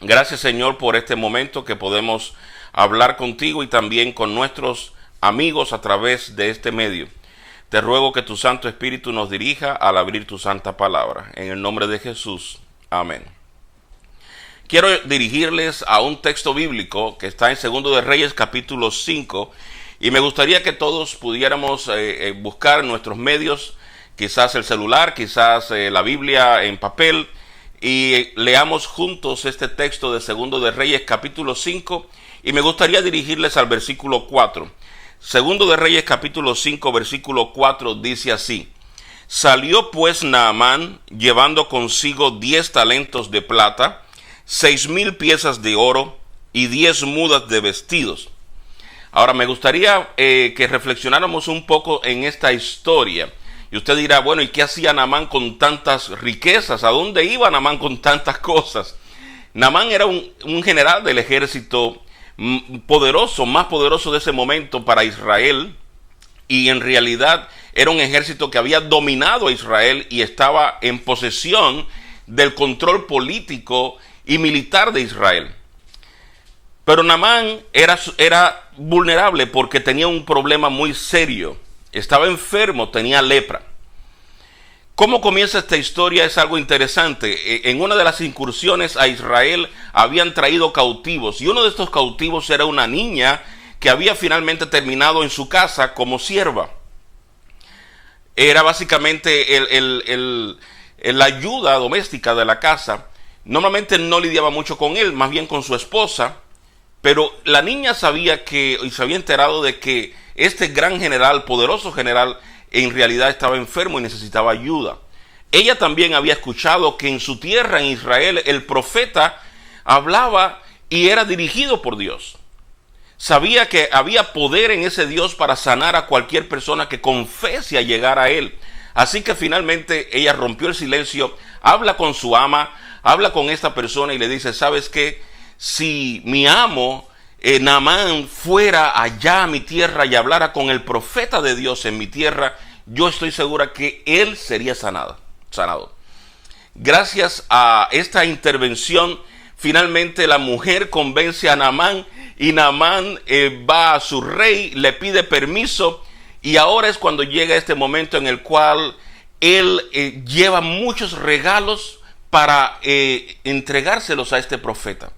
Gracias, Señor, por este momento que podemos hablar contigo y también con nuestros amigos a través de este medio. Te ruego que tu Santo Espíritu nos dirija al abrir tu santa palabra. En el nombre de Jesús. Amén. Quiero dirigirles a un texto bíblico que está en Segundo de Reyes, capítulo 5, y me gustaría que todos pudiéramos buscar en nuestros medios, quizás el celular, quizás la Biblia en papel, y leamos juntos este texto de Segundo de Reyes, capítulo 5, y me gustaría dirigirles al versículo 4. Segundo de Reyes, capítulo 5, versículo 4, dice así: Salió pues Naamán llevando consigo 10 talentos de plata, 6,000 piezas de oro y 10 mudas de vestidos. Ahora me gustaría que reflexionáramos un poco en esta historia. Y usted dirá, bueno, ¿y qué hacía Naamán con tantas riquezas? ¿A dónde iba Naamán con tantas cosas? Naamán era un general del ejército poderoso, más poderoso de ese momento para Israel. Y en realidad era un ejército que había dominado a Israel y estaba en posesión del control político y militar de Israel. Pero Naamán era vulnerable porque tenía un problema muy serio. Estaba enfermo, tenía lepra. ¿Cómo comienza esta historia? Es algo interesante. En una de las incursiones a Israel habían traído cautivos, y uno de estos cautivos era una niña que había finalmente terminado en su casa como sierva. Era básicamente la ayuda doméstica de la casa. Normalmente no lidiaba mucho con él, más bien con su esposa, pero la niña sabía y se había enterado de que este gran general, poderoso general, en realidad estaba enfermo y necesitaba ayuda. Ella también había escuchado que en su tierra, en Israel, el profeta hablaba y era dirigido por Dios. Sabía que había poder en ese Dios para sanar a cualquier persona que confese a llegar a él. Así que finalmente ella rompió el silencio, habla con su ama, habla con esta persona y le dice, ¿sabes qué? Si mi amo Naamán fuera allá a mi tierra y hablara con el profeta de Dios en mi tierra, yo estoy segura que él sería sanado. Gracias a esta intervención, finalmente la mujer convence a Naamán y Naamán va a su rey, le pide permiso, y ahora es cuando llega este momento en el cual él lleva muchos regalos para entregárselos a este profeta.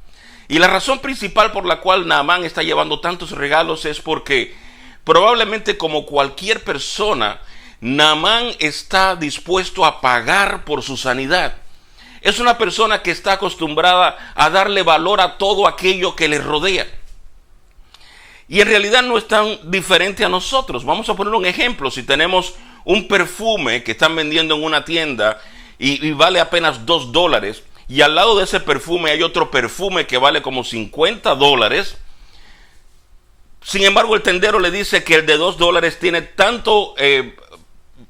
Y la razón principal por la cual Naamán está llevando tantos regalos es porque probablemente, como cualquier persona, Naamán está dispuesto a pagar por su sanidad. Es una persona que está acostumbrada a darle valor a todo aquello que le rodea. Y en realidad no es tan diferente a nosotros. Vamos a poner un ejemplo. Si tenemos un perfume que están vendiendo en una tienda y vale apenas $2, y al lado de ese perfume hay otro perfume que vale como $50. Sin embargo, el tendero le dice que el de $2 tiene tanto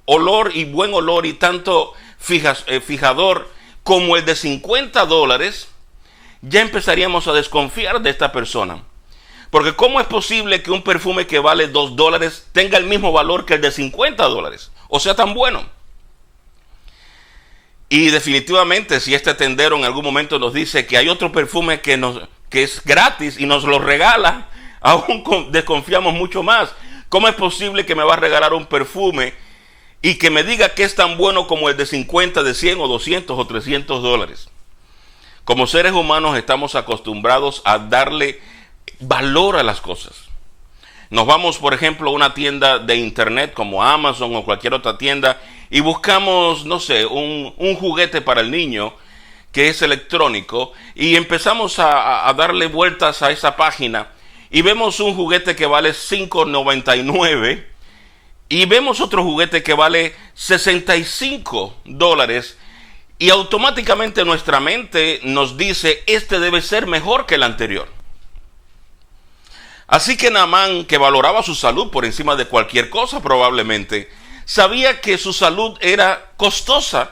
olor y buen olor y tanto fijador como el de $50. Ya empezaríamos a desconfiar de esta persona. Porque ¿cómo es posible que un perfume que vale $2 tenga el mismo valor que el de $50? O sea, tan bueno. Y definitivamente, si este tendero en algún momento nos dice que hay otro perfume que es gratis y nos lo regala, aún desconfiamos mucho más. ¿Cómo es posible que me va a regalar un perfume y que me diga que es tan bueno como el de 50, de 100 o 200 o $300? Como seres humanos estamos acostumbrados a darle valor a las cosas. Nos vamos, por ejemplo, a una tienda de internet como Amazon o cualquier otra tienda y buscamos, no sé, un juguete para el niño que es electrónico, y empezamos a darle vueltas a esa página y vemos un juguete que vale $5.99 y vemos otro juguete que vale $65, y automáticamente nuestra mente nos dice, este debe ser mejor que el anterior. Así que Naamán, que valoraba su salud por encima de cualquier cosa probablemente, sabía que su salud era costosa,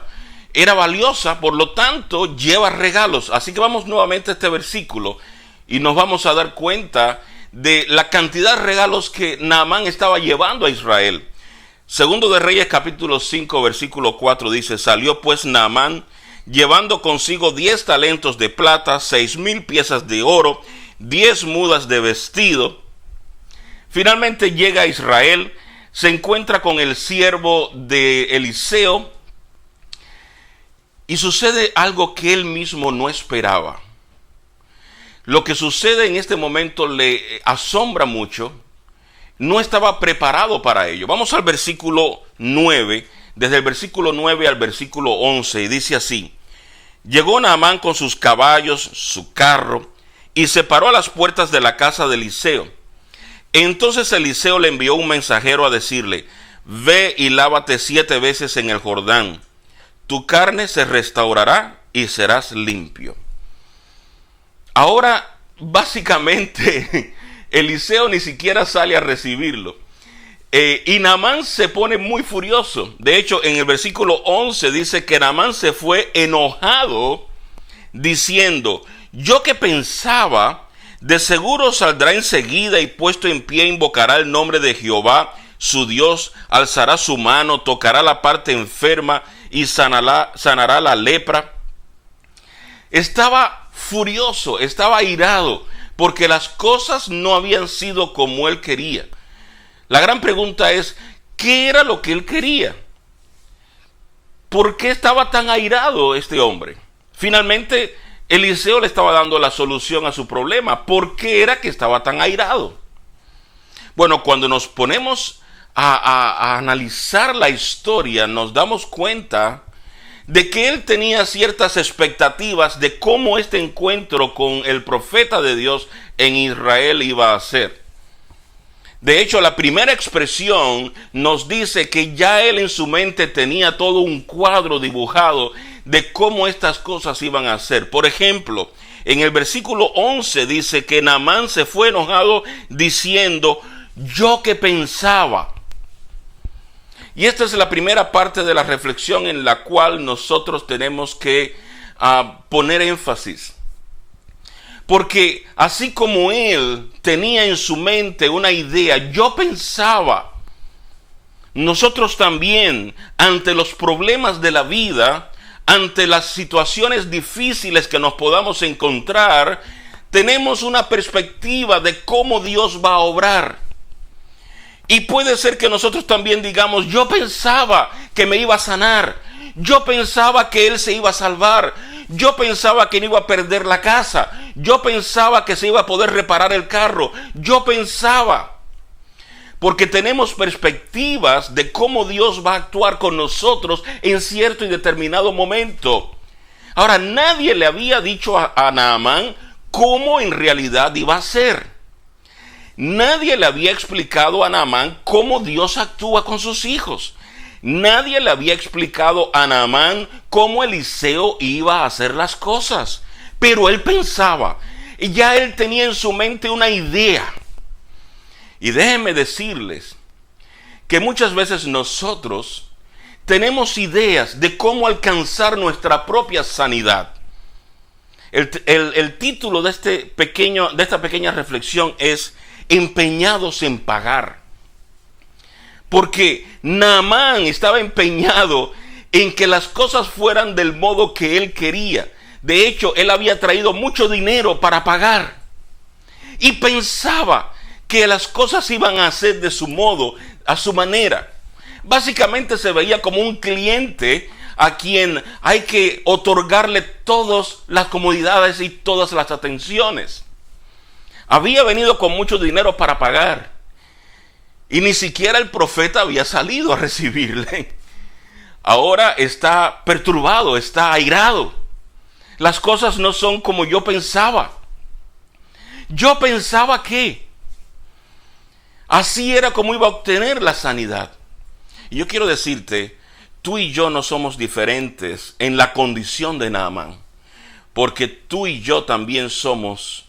era valiosa, por lo tanto lleva regalos. Así que vamos nuevamente a este versículo y nos vamos a dar cuenta de la cantidad de regalos que Naamán estaba llevando a Israel. Segundo de Reyes capítulo 5 versículo 4 dice: salió pues Naamán llevando consigo 10 talentos de plata, 6,000 piezas de oro, 10 mudas de vestido. Finalmente llega a Israel, se encuentra con el siervo de Eliseo y sucede algo que él mismo no esperaba. Lo que sucede en este momento le asombra mucho. No estaba preparado para ello. Vamos al versículo 9, desde el versículo 9 al versículo 11, y dice así: llegó Naamán con sus caballos, su carro, y se paró a las puertas de la casa de Eliseo. Entonces Eliseo le envió un mensajero a decirle: ve y lávate 7 veces en el Jordán, tu carne se restaurará y serás limpio. Ahora, básicamente, Eliseo ni siquiera sale a recibirlo. Y Naamán se pone muy furioso. De hecho, en el versículo 11 dice que Naamán se fue enojado, diciendo: yo que pensaba, de seguro saldrá enseguida y puesto en pie invocará el nombre de Jehová, su Dios, alzará su mano, tocará la parte enferma y sanará la lepra. Estaba furioso, estaba airado, porque las cosas no habían sido como él quería. La gran pregunta es, ¿qué era lo que él quería? ¿Por qué estaba tan airado este hombre? Finalmente, Eliseo le estaba dando la solución a su problema. ¿Por qué era que estaba tan airado? Bueno, cuando nos ponemos a analizar la historia, nos damos cuenta de que él tenía ciertas expectativas de cómo este encuentro con el profeta de Dios en Israel iba a ser. De hecho, la primera expresión nos dice que ya él en su mente tenía todo un cuadro dibujado de cómo estas cosas iban a ser. Por ejemplo, en el versículo 11 dice que Naamán se fue enojado diciendo: yo que pensaba. Y esta es la primera parte de la reflexión en la cual nosotros tenemos que poner énfasis. Porque así como él tenía en su mente una idea, yo pensaba, nosotros también, ante los problemas de la vida, ante las situaciones difíciles que nos podamos encontrar, tenemos una perspectiva de cómo Dios va a obrar. Y puede ser que nosotros también digamos: yo pensaba que me iba a sanar, yo pensaba que él se iba a salvar, yo pensaba que no iba a perder la casa, yo pensaba que se iba a poder reparar el carro, yo pensaba. Porque tenemos perspectivas de cómo Dios va a actuar con nosotros en cierto y determinado momento. Ahora, nadie le había dicho a Naamán cómo en realidad iba a ser. Nadie le había explicado a Naamán cómo Dios actúa con sus hijos. Nadie le había explicado a Naamán cómo Eliseo iba a hacer las cosas. Pero él pensaba, y ya él tenía en su mente una idea. Y déjenme decirles que muchas veces nosotros tenemos ideas de cómo alcanzar nuestra propia sanidad. El título de esta pequeña reflexión es empeñados en pagar. Porque Naamán estaba empeñado en que las cosas fueran del modo que él quería. De hecho, él había traído mucho dinero para pagar. Y pensaba que las cosas iban a hacer de su modo, a su manera. Básicamente se veía como un cliente a quien hay que otorgarle todas las comodidades y todas las atenciones. Había venido con mucho dinero para pagar y ni siquiera el profeta había salido a recibirle. Ahora está perturbado, está airado. Las cosas no son como yo pensaba. Yo pensaba que así era como iba a obtener la sanidad. Y yo quiero decirte, tú y yo no somos diferentes en la condición de Naamán, porque tú y yo también somos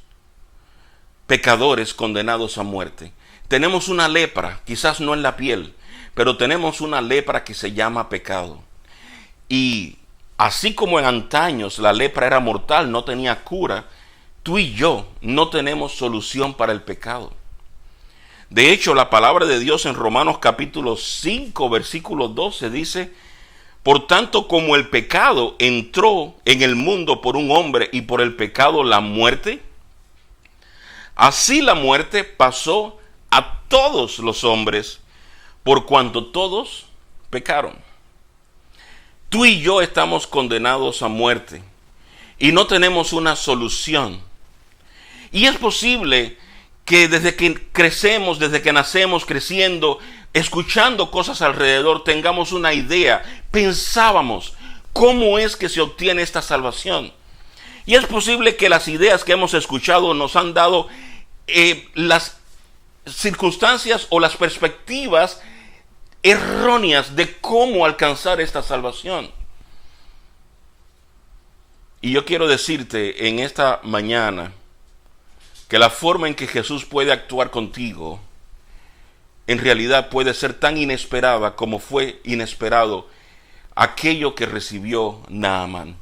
pecadores condenados a muerte. Tenemos una lepra, quizás no en la piel, pero tenemos una lepra que se llama pecado. Y así como en antaños la lepra era mortal, no tenía cura, tú y yo no tenemos solución para el pecado. De hecho, la palabra de Dios en Romanos capítulo 5, versículo 12 dice: Por tanto, como el pecado entró en el mundo por un hombre y por el pecado la muerte, así la muerte pasó a todos los hombres por cuanto todos pecaron. Tú y yo estamos condenados a muerte y no tenemos una solución. Y es posible que desde que crecemos, desde que nacemos creciendo, escuchando cosas alrededor, tengamos una idea, pensábamos, ¿cómo es que se obtiene esta salvación? Y es posible que las ideas que hemos escuchado nos han dado las circunstancias o las perspectivas erróneas de cómo alcanzar esta salvación. Y yo quiero decirte en esta mañana que la forma en que Jesús puede actuar contigo en realidad puede ser tan inesperada como fue inesperado aquello que recibió Naamán.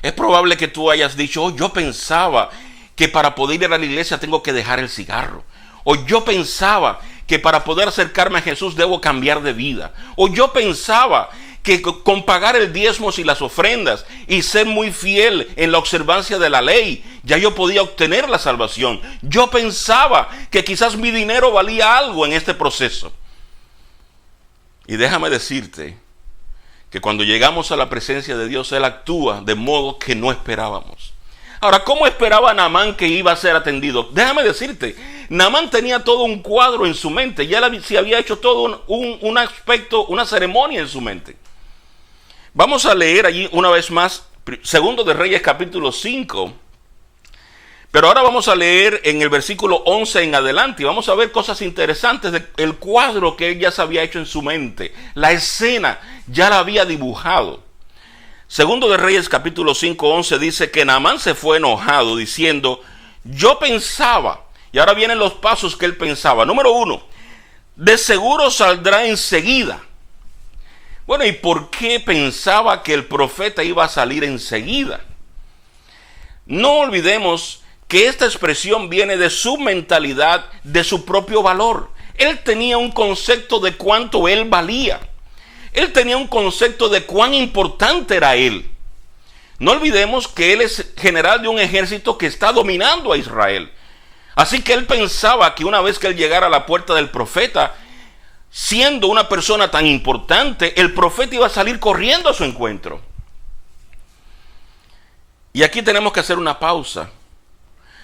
Es probable que tú hayas dicho, yo pensaba que para poder ir a la iglesia tengo que dejar el cigarro. O yo pensaba que para poder acercarme a Jesús debo cambiar de vida. O yo pensaba que con pagar el diezmos y las ofrendas y ser muy fiel en la observancia de la ley, ya yo podía obtener la salvación. Yo pensaba que quizás mi dinero valía algo en este proceso. Y déjame decirte que cuando llegamos a la presencia de Dios, Él actúa de modo que no esperábamos. Ahora, ¿cómo esperaba Naamán que iba a ser atendido? Déjame decirte, Naamán tenía todo un cuadro en su mente. Ya se había hecho todo un aspecto, una ceremonia en su mente. Vamos a leer allí una vez más, Segundo de Reyes capítulo 5. Pero ahora vamos a leer en el versículo 11 en adelante y vamos a ver cosas interesantes del cuadro que él ya se había hecho en su mente. La escena ya la había dibujado. Segundo de Reyes capítulo 5, 11 dice que Naamán se fue enojado diciendo, yo pensaba, y ahora vienen los pasos que él pensaba. Número 1, de seguro saldrá enseguida. Bueno, ¿y por qué pensaba que el profeta iba a salir enseguida? No olvidemos que esta expresión viene de su mentalidad, de su propio valor. Él tenía un concepto de cuánto él valía. Él tenía un concepto de cuán importante era él. No olvidemos que él es general de un ejército que está dominando a Israel. Así que él pensaba que una vez que él llegara a la puerta del profeta, siendo una persona tan importante, el profeta iba a salir corriendo a su encuentro. Y aquí tenemos que hacer una pausa,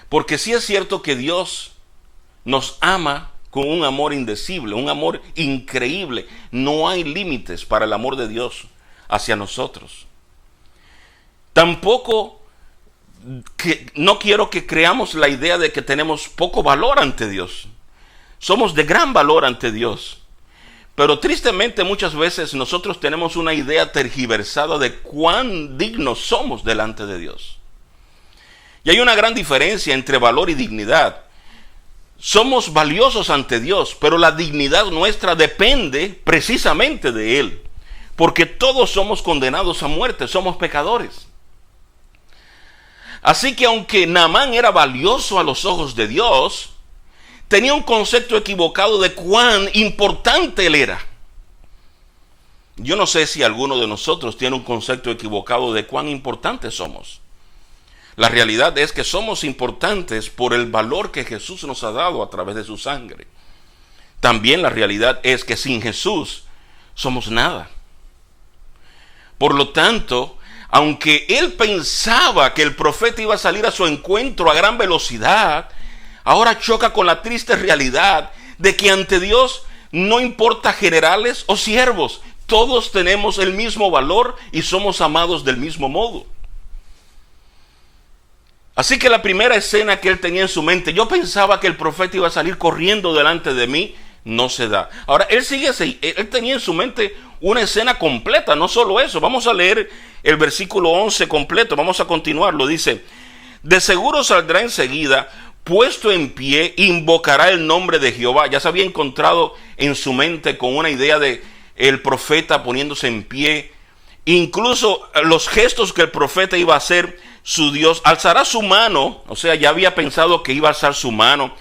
porque sí es cierto que Dios nos ama con un amor indecible, un amor increíble. No hay límites para el amor de Dios hacia nosotros. Tampoco no quiero que creamos la idea de que tenemos poco valor ante Dios. Somos de gran valor ante Dios. Pero tristemente muchas veces nosotros tenemos una idea tergiversada de cuán dignos somos delante de Dios. Y hay una gran diferencia entre valor y dignidad. Somos valiosos ante Dios, pero la dignidad nuestra depende precisamente de Él. Porque todos somos condenados a muerte, somos pecadores. Así que aunque Naamán era valioso a los ojos de Dios, tenía un concepto equivocado de cuán importante él era. Yo no sé si alguno de nosotros tiene un concepto equivocado de cuán importantes somos. La realidad es que somos importantes por el valor que Jesús nos ha dado a través de su sangre. También la realidad es que sin Jesús somos nada. Por lo tanto, aunque él pensaba que el profeta iba a salir a su encuentro a gran velocidad, ahora choca con la triste realidad de que ante Dios no importa generales o siervos, todos tenemos el mismo valor y somos amados del mismo modo. Así que la primera escena que él tenía en su mente, yo pensaba que el profeta iba a salir corriendo delante de mí, no se da. Ahora, él tenía en su mente una escena completa, no solo eso. Vamos a leer el versículo 11 completo, vamos a continuarlo. Dice, de seguro saldrá enseguida, puesto en pie, invocará el nombre de Jehová. Ya se había encontrado en su mente con una idea de el profeta poniéndose en pie. Incluso los gestos que el profeta iba a hacer, su Dios alzará su mano, o sea, ya había pensado que iba a alzar su mano,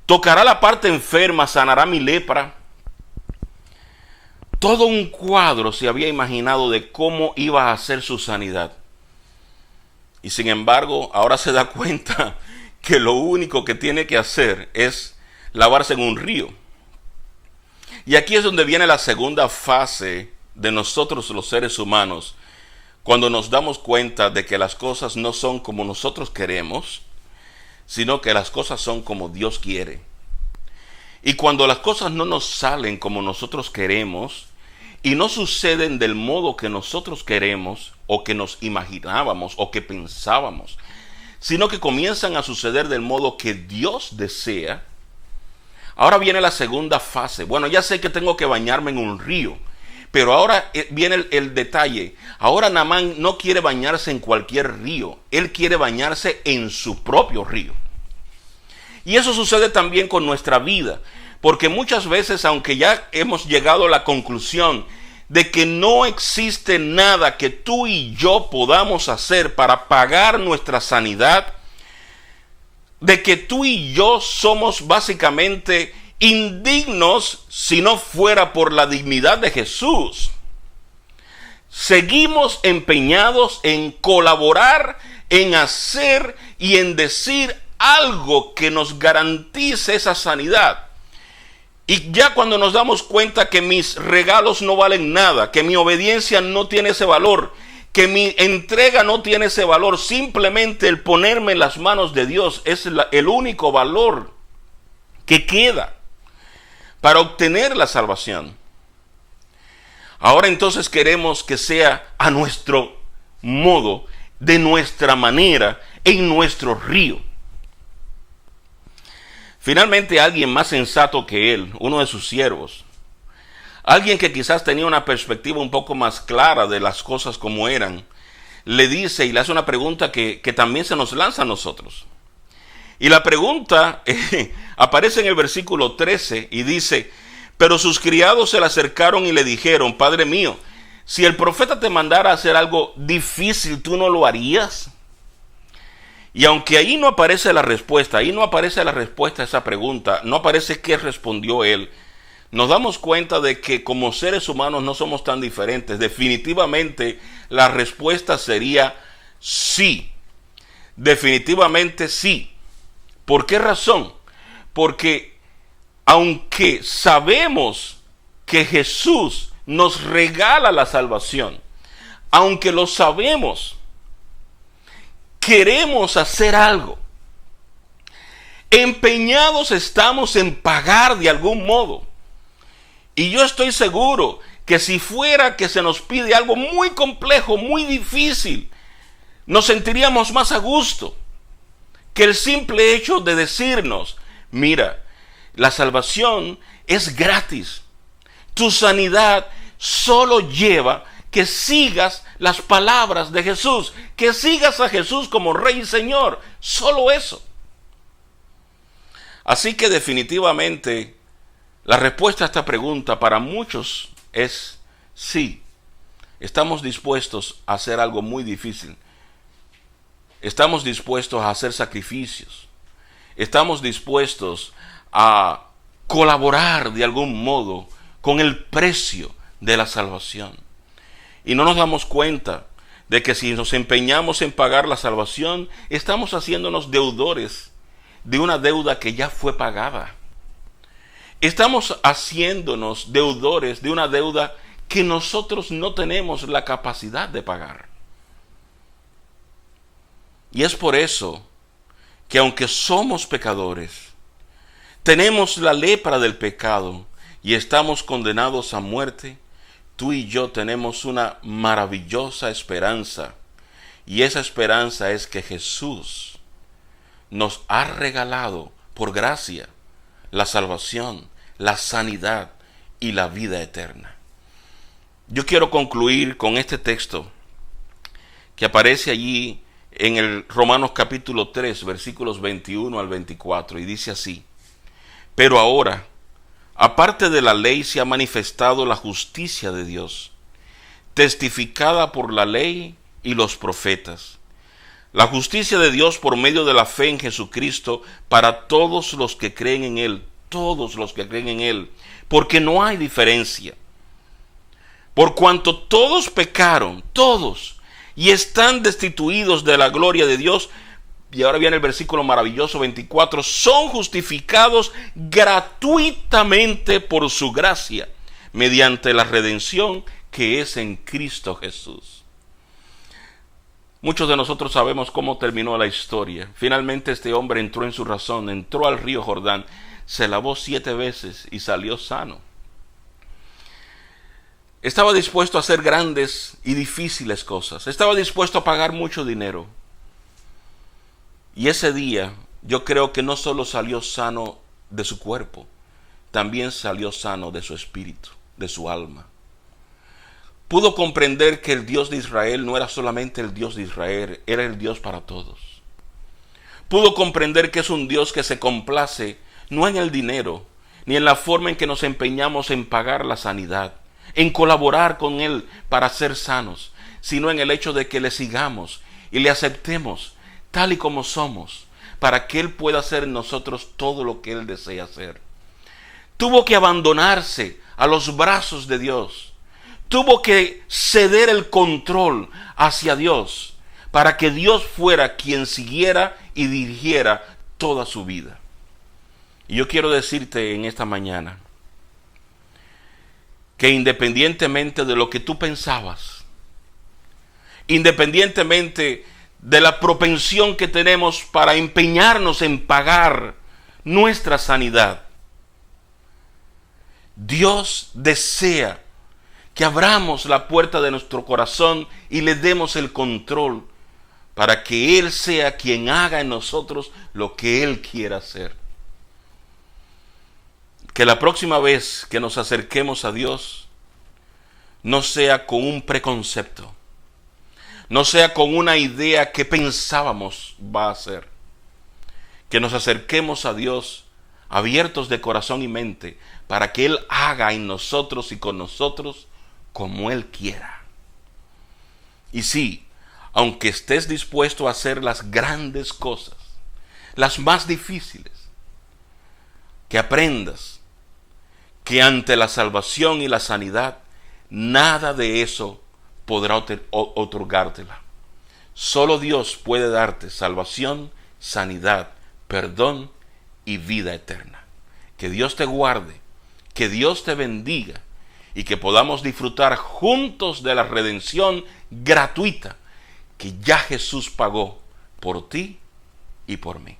tocará la parte enferma, sanará mi lepra. todo un cuadro se había imaginado de cómo iba a ser su sanidad. Y sin embargo, ahora se da cuenta que lo único que tiene que hacer es lavarse en un río. Y aquí es donde viene la segunda fase de nosotros los seres humanos, cuando nos damos cuenta de que las cosas no son como nosotros queremos, sino que las cosas son como Dios quiere. Y cuando las cosas no nos salen como nosotros queremos y no suceden del modo que nosotros queremos o que nos imaginábamos o que pensábamos, sino que comienzan a suceder del modo que Dios desea, ahora viene la segunda fase. Bueno, ya sé que tengo que bañarme en un río, pero ahora viene el detalle. Ahora Naamán no quiere bañarse en cualquier río, él quiere bañarse en su propio río. Y eso sucede también con nuestra vida, porque muchas veces, aunque ya hemos llegado a la conclusión de que no existe nada que tú y yo podamos hacer para pagar nuestra sanidad, de que tú y yo somos básicamente indignos si no fuera por la dignidad de Jesús, seguimos empeñados en colaborar, en hacer y en decir algo que nos garantice esa sanidad. Y ya cuando nos damos cuenta que mis regalos no valen nada, que mi obediencia no tiene ese valor, que mi entrega no tiene ese valor, simplemente el ponerme en las manos de Dios es el único valor que queda para obtener la salvación. Ahora entonces queremos que sea a nuestro modo, de nuestra manera, en nuestro río. Finalmente, alguien más sensato que él, uno de sus siervos, alguien que quizás tenía una perspectiva un poco más clara de las cosas como eran, le dice y le hace una pregunta que también se nos lanza a nosotros. Y la pregunta aparece en el versículo 13 y dice: pero sus criados se le acercaron y le dijeron: Padre mío, si el profeta te mandara a hacer algo difícil, ¿tú no lo harías? Y aunque ahí no aparece la respuesta, a esa pregunta, no aparece qué respondió él, nos damos cuenta de que como seres humanos no somos tan diferentes. Definitivamente la respuesta sería sí. Definitivamente sí. ¿Por qué razón? Porque aunque sabemos que Jesús nos regala la salvación, aunque lo sabemos, queremos hacer algo. Empeñados estamos en pagar de algún modo. Y yo estoy seguro que si fuera que se nos pide algo muy complejo, muy difícil, nos sentiríamos más a gusto que el simple hecho de decirnos: mira, la salvación es gratis. Tu sanidad solo lleva que sigas las palabras de Jesús, que sigas a Jesús como Rey y Señor, solo eso. Así que definitivamente la respuesta a esta pregunta para muchos es sí. Estamos dispuestos a hacer algo muy difícil. Estamos dispuestos a hacer sacrificios. Estamos dispuestos a colaborar de algún modo con el precio de la salvación. Y no nos damos cuenta de que si nos empeñamos en pagar la salvación, estamos haciéndonos deudores de una deuda que ya fue pagada. Estamos haciéndonos deudores de una deuda que nosotros no tenemos la capacidad de pagar. Y es por eso que aunque somos pecadores, tenemos la lepra del pecado y estamos condenados a muerte, tú y yo tenemos una maravillosa esperanza. Y esa esperanza es que Jesús nos ha regalado por gracia la salvación, la sanidad y la vida eterna. Yo quiero concluir con este texto que aparece allí en el Romanos capítulo 3, versículos 21 al 24, y dice así: pero ahora, aparte de la ley, se ha manifestado la justicia de Dios, testificada por la ley y los profetas. La justicia de Dios por medio de la fe en Jesucristo para todos los que creen en Él, porque no hay diferencia. Por cuanto todos pecaron, todos, y están destituidos de la gloria de Dios. Y ahora viene el versículo maravilloso 24. Son justificados gratuitamente por su gracia, mediante la redención que es en Cristo Jesús. Muchos de nosotros sabemos cómo terminó la historia. Finalmente este hombre entró en su razón, entró al río Jordán, se lavó 7 veces y salió sano. Estaba dispuesto a hacer grandes y difíciles cosas. Estaba dispuesto a pagar mucho dinero. Y ese día yo creo que no solo salió sano de su cuerpo, también salió sano de su espíritu, de su alma. Pudo comprender que el Dios de Israel no era solamente el Dios de Israel, era el Dios para todos. Pudo comprender que es un Dios que se complace no en el dinero, ni en la forma en que nos empeñamos en pagar la sanidad, en colaborar con Él para ser sanos, sino en el hecho de que le sigamos y le aceptemos tal y como somos, para que Él pueda hacer en nosotros todo lo que Él desea hacer. Tuvo que abandonarse a los brazos de Dios. Tuvo que ceder el control hacia Dios para que Dios fuera quien siguiera y dirigiera toda su vida. Y yo quiero decirte en esta mañana que independientemente de lo que tú pensabas, independientemente de la propensión que tenemos para empeñarnos en pagar nuestra sanidad, Dios desea que abramos la puerta de nuestro corazón y le demos el control para que Él sea quien haga en nosotros lo que Él quiera hacer. Que la próxima vez que nos acerquemos a Dios no sea con un preconcepto, no sea con una idea que pensábamos va a ser. Que nos acerquemos a Dios abiertos de corazón y mente para que Él haga en nosotros y con nosotros como Él quiera. Y sí, aunque estés dispuesto a hacer las grandes cosas, las más difíciles, que aprendas que ante la salvación y la sanidad, nada de eso podrá otorgártela. Solo Dios puede darte salvación, sanidad, perdón y vida eterna. Que Dios te guarde, que Dios te bendiga y que podamos disfrutar juntos de la redención gratuita que ya Jesús pagó por ti y por mí.